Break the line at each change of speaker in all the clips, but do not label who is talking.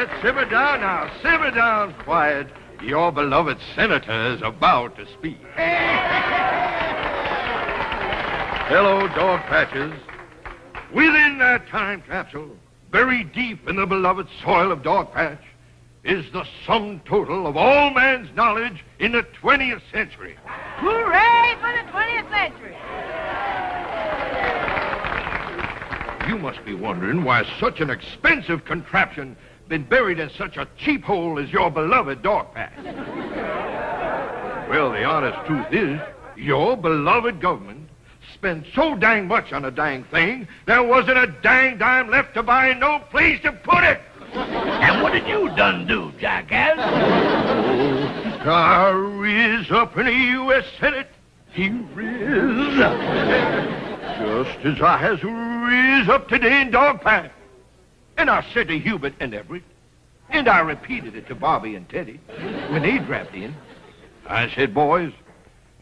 let's simmer down now. Simmer down, quiet. Your beloved senator is about to speak. Hello, Dogpatches. Within that time capsule, buried deep in the beloved soil of Dogpatch, is the sum total of all man's knowledge in the 20th century.
Hooray for the 20th century!
You must be wondering why such an expensive contraption been buried in such a cheap hole as your beloved Dogpatch. Well, the honest truth is, your beloved government spent so dang much on a dang thing, there wasn't a dang dime left to buy and no place to put it.
And what did you done do, jackass?
Oh, I riz up in the U.S. Senate. He riz. Just as I has riz up today in Dogpatch. And I said to Hubert and Everett, and I repeated it to Bobby and Teddy when they dropped in. I said, boys,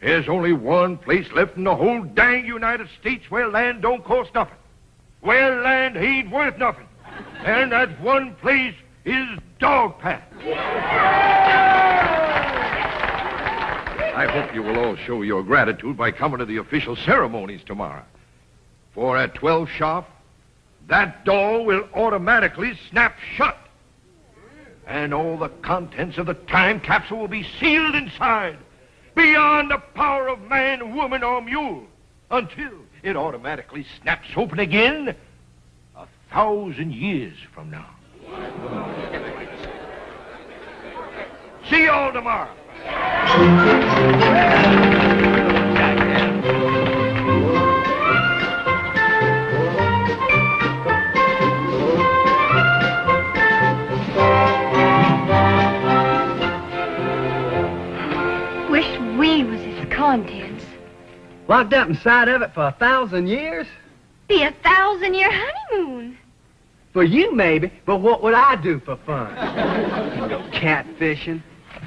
there's only one place left in the whole dang United States where land don't cost nothing. Where land ain't worth nothing. And that one place is Dogpatch. I hope you will all show your gratitude by coming to the official ceremonies tomorrow. For at 12 sharp, that door will automatically snap shut. And all the contents of the time capsule will be sealed inside, beyond the power of man, woman, or mule, until it automatically snaps open again 1,000 years from now. See you all tomorrow.
Wish we was its contents.
Locked up inside of it for 1,000 years?
Be 1,000-year honeymoon.
For you, maybe, but what would I do for fun? Couldn't go catfishing.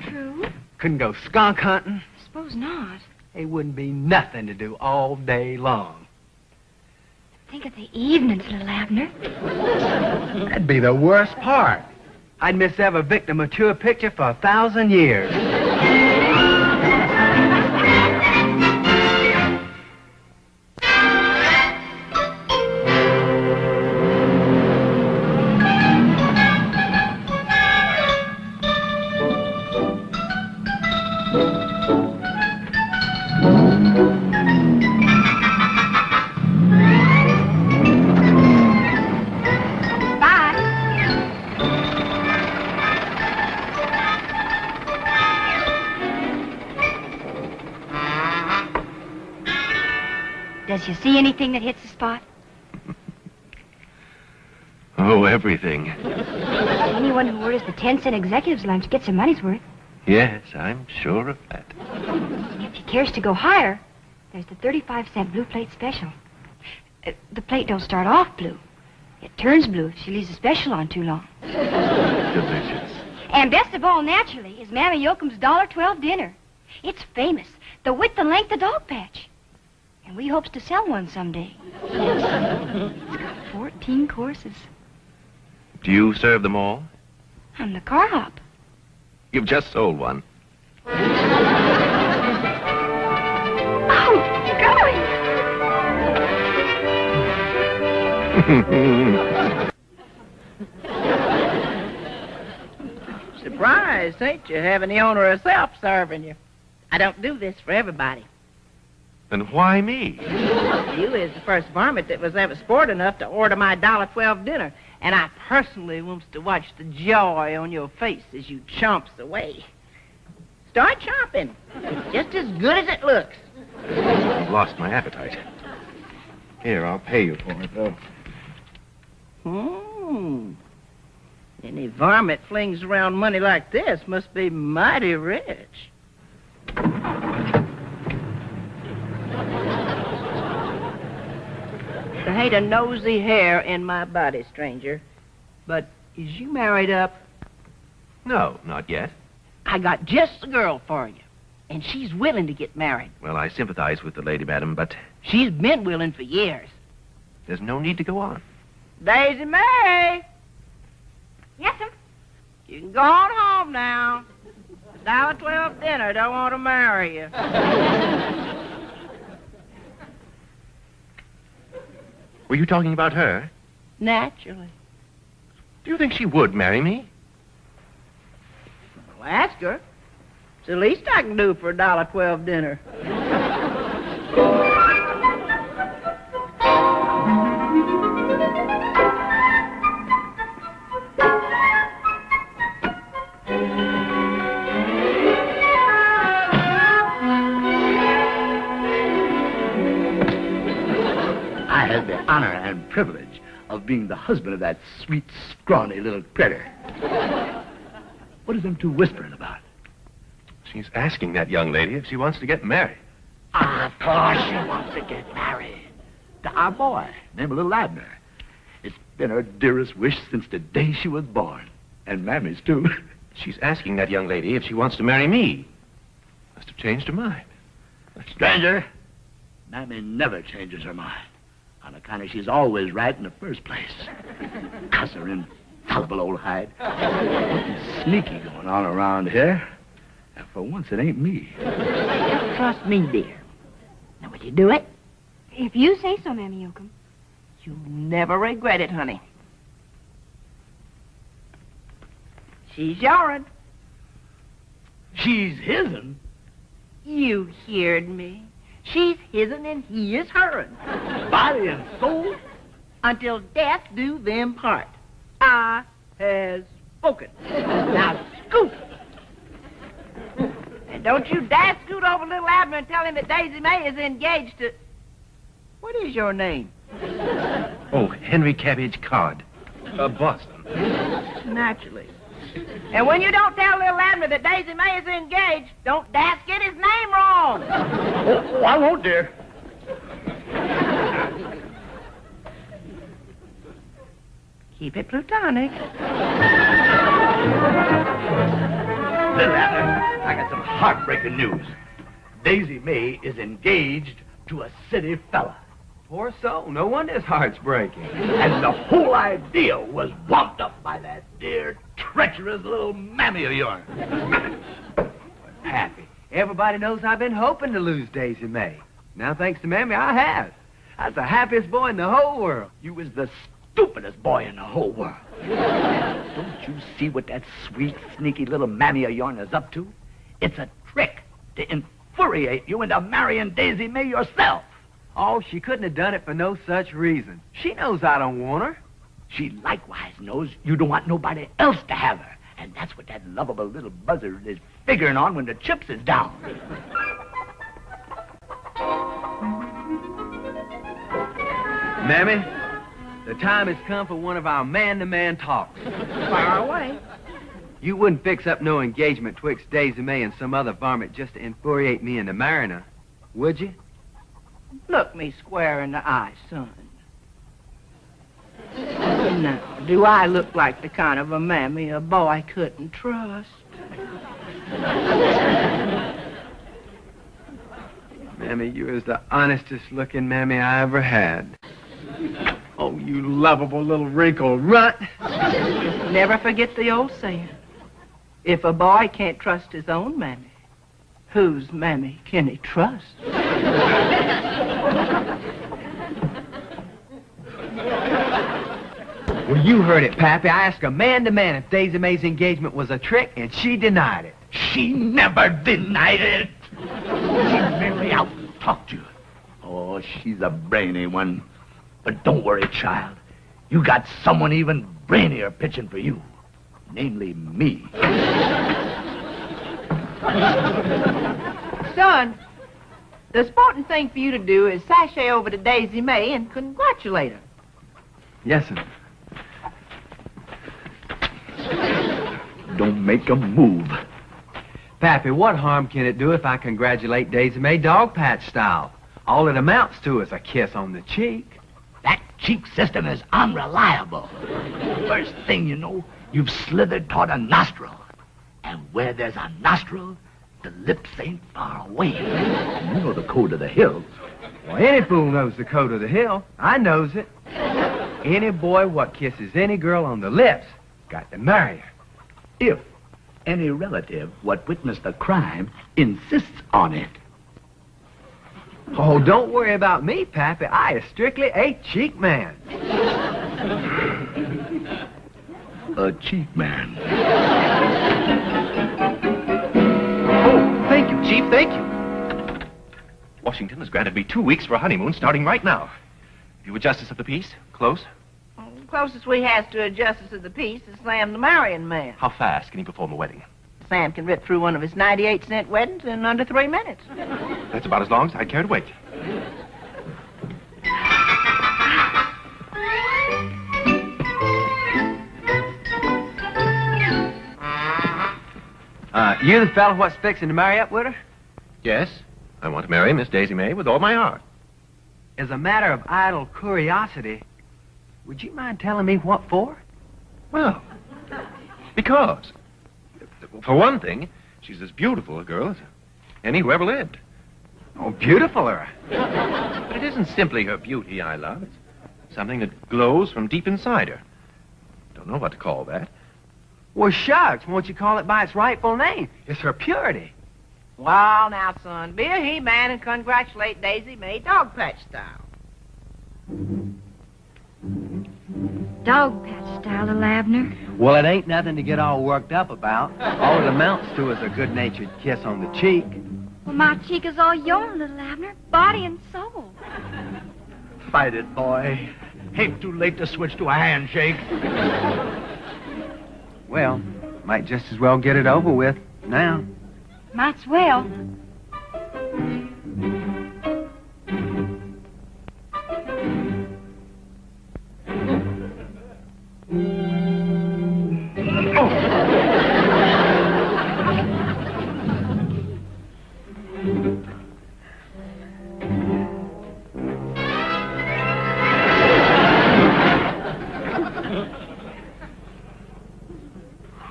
True.
Couldn't go skunk hunting.
Suppose not.
There wouldn't be nothing to do all day long.
Think of the evenings, Li'l Abner.
That'd be the worst part. I'd miss ever Victor mature picture for 1,000 years.
Does you see anything that hits the spot?
Oh, everything.
Anyone who orders the 10-cent executive's lunch gets their money's worth.
Yes, I'm sure of that.
And if he cares to go higher, there's the 35-cent blue plate special. The plate don't start off blue. It turns blue if she leaves the special on too long.
Delicious.
And best of all, naturally, is Mammy Yokum's $1.12 dinner. It's famous. The width and length of Dogpatch. And we hopes to sell one someday. It's got 14 courses.
Do you serve them all?
I'm the car hop.
You've just sold one.
Oh, golly!
Surprised, ain't you, having the owner herself serving you? I don't do this for everybody.
Then why me?
You is the first varmint that was ever sport enough to order my $1.12 dinner, and I personally wants to watch the joy on your face as you chomps away. Start chomping. It's just as good as it looks.
I've lost my appetite. Here, I'll pay you for it, though.
Any varmint flings around money like this must be mighty rich. There ain't a nosy hair in my body, stranger. But is you married up?
No, not yet.
I got just the girl for you. And she's willing to get married.
Well, I sympathize with the lady, madam, but
She's been willing for years.
there's no need to go on.
Daisy Mae!
Yes'm.
You can go on home now. $1.12 dinner don't want to marry you.
Were you talking about her?
Naturally.
Do you think she would marry me?
Well, ask her. It's the least I can do for $1.12 dinner.
I had the honor and privilege of being the husband of that sweet, scrawny little critter. What is them two whispering about?
She's asking that young lady if she wants to get married.
Of course she wants to get married. To our boy, named Li'l Abner. It's been her dearest wish since the day she was born. And Mammy's, too.
She's asking that young lady if she wants to marry me. Must have changed her mind.
Stranger, Mammy never changes her mind. On account of she's always right in the first place. Cuss her infallible old hide. Something sneaky going on around here. And for once, it ain't me.
Trust me, dear. Now, will you do it?
If you say so, Mammy Yokum.
You'll never regret it, honey. She's your'n.
She's his'n.
You heard me. She's his'n and he is her'n.
Body and soul.
Until death do them part. I has spoken. Now scoot. And don't you dare scoot over Li'l Abner and tell him that Daisy Mae is engaged to... What is your name?
Oh, Henry Cabbage Cod. Boston.
Naturally. And when you don't tell Li'l Abner that Daisy Mae is engaged, don't dare get his name wrong.
Oh, I won't, dear.
Keep it plutonic.
Li'l Abner, I got some heartbreaking news. Daisy Mae is engaged to a city fella.
Poor soul. No wonder his heart's breaking.
And the whole idea was wound up by that dear, treacherous little mammy of yours.
Pappy, everybody knows I've been hoping to lose Daisy Mae. Now, thanks to Mammy, I have. That's the happiest boy in the whole world.
You was the stupidest boy in the whole world. Don't you see what that sweet, sneaky little mammy of yourn is up to? It's a trick to infuriate you into marrying Daisy Mae yourself.
Oh, she couldn't have done it for no such reason. She knows I don't want her.
She likewise knows you don't want nobody else to have her. And that's what that lovable little buzzard is figuring on when the chips is down.
Mammy, the time has come for one of our man-to-man talks.
Far away.
You wouldn't fix up no engagement twixt Daisy Mae and some other varmint just to infuriate me into marrying her, would you?
Look me square in the eye, son. Now, do I look like the kind of a mammy a boy couldn't trust?
Mammy, you is the honestest-looking mammy I ever had. Oh, you lovable little wrinkled runt.
Never forget the old saying. If a boy can't trust his own mammy, whose mammy can he trust?
Well, you heard it, Pappy. I asked her man-to-man if Daisy Mae's engagement was a trick, and she denied it.
She never denied it. She merely out-talked you. Oh, she's a brainy one. But don't worry, child. You got someone even brainier pitching for you. Namely, me.
Son, the sporting thing for you to do is sashay over to Daisy Mae and congratulate her.
Yes, sir.
Don't make a move.
Pappy, what harm can it do if I congratulate Daisy Mae Dogpatch style? All it amounts to is a kiss on the cheek.
That cheek system is unreliable. First thing you know, you've slithered toward a nostril. And where there's a nostril, the lips ain't far away. You know the code of the hills.
Well, any fool knows the code of the hill. I knows it. Any boy what kisses any girl on the lips got to marry her.
if any relative what witnessed the crime insists on it.
Oh, don't worry about me, Pappy. I is strictly a cheek man.
A cheek man.
Oh, thank you, Chief, thank you. Washington has granted me 2 weeks for a honeymoon starting right now. You a justice of the peace? Close?
Well, the closest we has to a justice of the peace is Sam the marrying man.
How fast can he perform a wedding?
Sam can rip through one of his 98-cent weddings in under 3 minutes.
That's about as long as I'd care to wait.
You the fella what's fixing to marry up with her?
Yes, I want to marry Miss Daisy Mae with all my heart.
As a matter of idle curiosity, would you mind telling me what for?
Well, because, for one thing, she's as beautiful a girl as any who ever lived.
Oh, beautiful her.
But it isn't simply her beauty I love. It's something that glows from deep inside her. Don't know what to call that.
Well, shucks, won't you call it by its rightful name? It's her purity.
Well, now, son, be a he-man and congratulate Daisy Mae Dogpatch style.
Dogpatch style, Li'l Abner.
Well, it ain't nothing to get all worked up about. All it amounts to is a good-natured kiss on the cheek.
Well, my cheek is all yours, Li'l Abner, body and soul.
Fight it, boy. Ain't too late to switch to a handshake.
Well, might just as well get it over with now.
Might's well.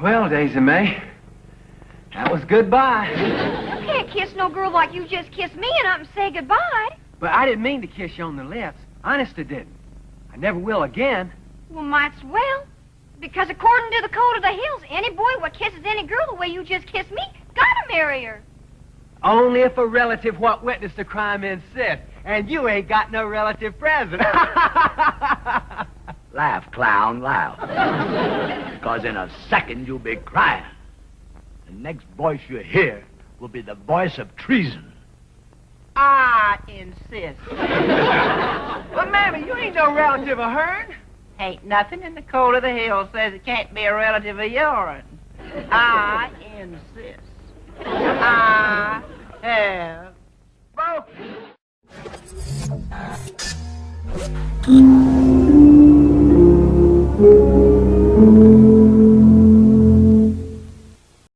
Well, Daisy Mae, that was goodbye.
You can't kiss no girl like you just kissed me and up and say goodbye.
But I didn't mean to kiss you on the lips. Honest, I didn't. I never will again.
Well, might's well. Because according to the code of the hills, any boy what kisses any girl the way you just kissed me, gotta marry her.
Only if a relative what witnessed the crime insists. And you ain't got no relative present.
Laugh, clown, laugh. Because in a second you'll be crying. The next voice you hear will be the voice of treason.
I insist.
But, Mammy, you ain't no relative of hers.
Ain't nothing in the code of the hill says it can't be a relative of yours. I insist. I have spoken.